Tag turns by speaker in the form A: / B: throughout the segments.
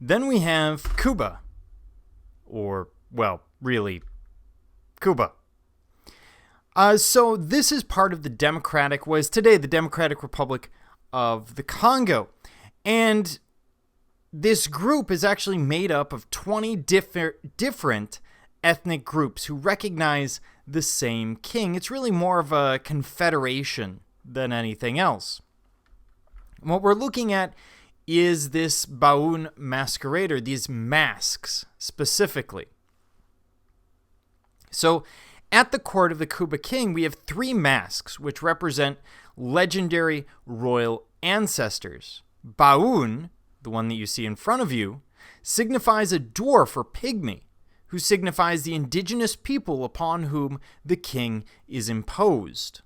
A: Then we have Kuba, or, well, really, Kuba. So this is part of what is today the Democratic Republic of the Congo. And this group is actually made up of 20 different ethnic groups who recognize the same king. It's really more of a confederation than anything else. What we're looking at is this Bwoon Masquerader, these masks specifically. So at the court of the Kuba king, we have 3 masks which represent legendary royal ancestors. Bwoon, the one that you see in front of you, signifies a dwarf or pygmy, who signifies the indigenous people upon whom the king is imposed.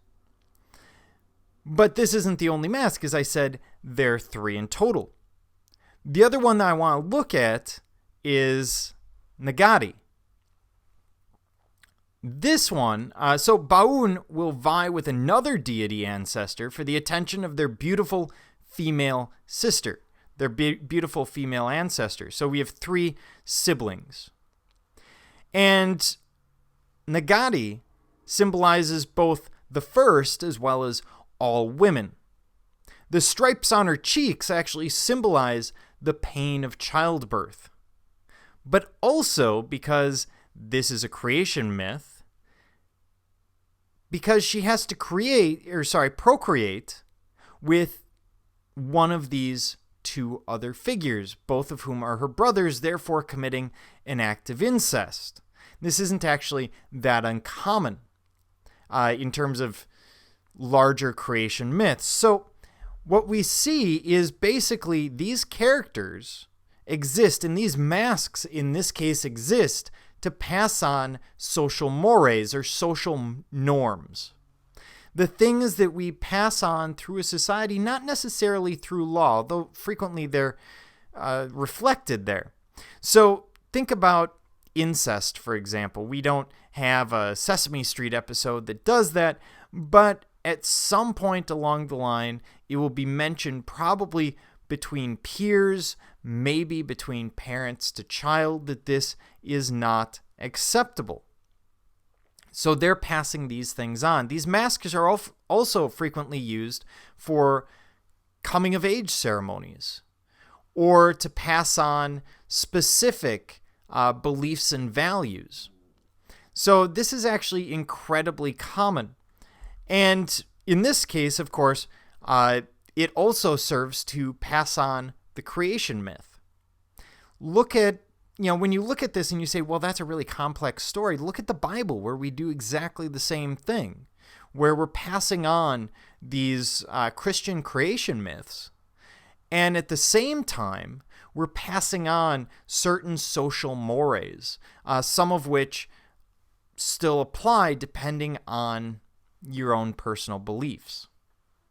A: But this isn't the only mask. As I said, there are 3 in total. The other one that I want to look at is Nagati. This one, so Bwoon will vie with another deity ancestor for the attention of their beautiful female sister, their beautiful female ancestor. So we have 3 siblings. And Nagati symbolizes both the first as well as all women. The stripes on her cheeks actually symbolize the pain of childbirth. But also, because this is a creation myth, because she has to procreate with one of these 2 other figures, both of whom are her brothers, therefore committing an act of incest. This isn't actually that uncommon in terms of larger creation myths. So what we see is basically these characters exist, and these masks in this case exist to pass on social mores or social norms. The things that we pass on through a society, not necessarily through law, though frequently they're reflected there. So think about incest, for example. We don't have a Sesame Street episode that does that, but at some point along the line, it will be mentioned probably between peers, maybe between parents to child, that this is not acceptable. So they're passing these things on. These masks are also frequently used for coming of age ceremonies or to pass on specific beliefs and values. So this is actually incredibly common. And in this case, of course, it also serves to pass on the creation myth. When you look at this and you say, well, that's a really complex story, look at the Bible, where we do exactly the same thing, where we're passing on these Christian creation myths. And at the same time, we're passing on certain social mores, some of which still apply depending on your own personal beliefs.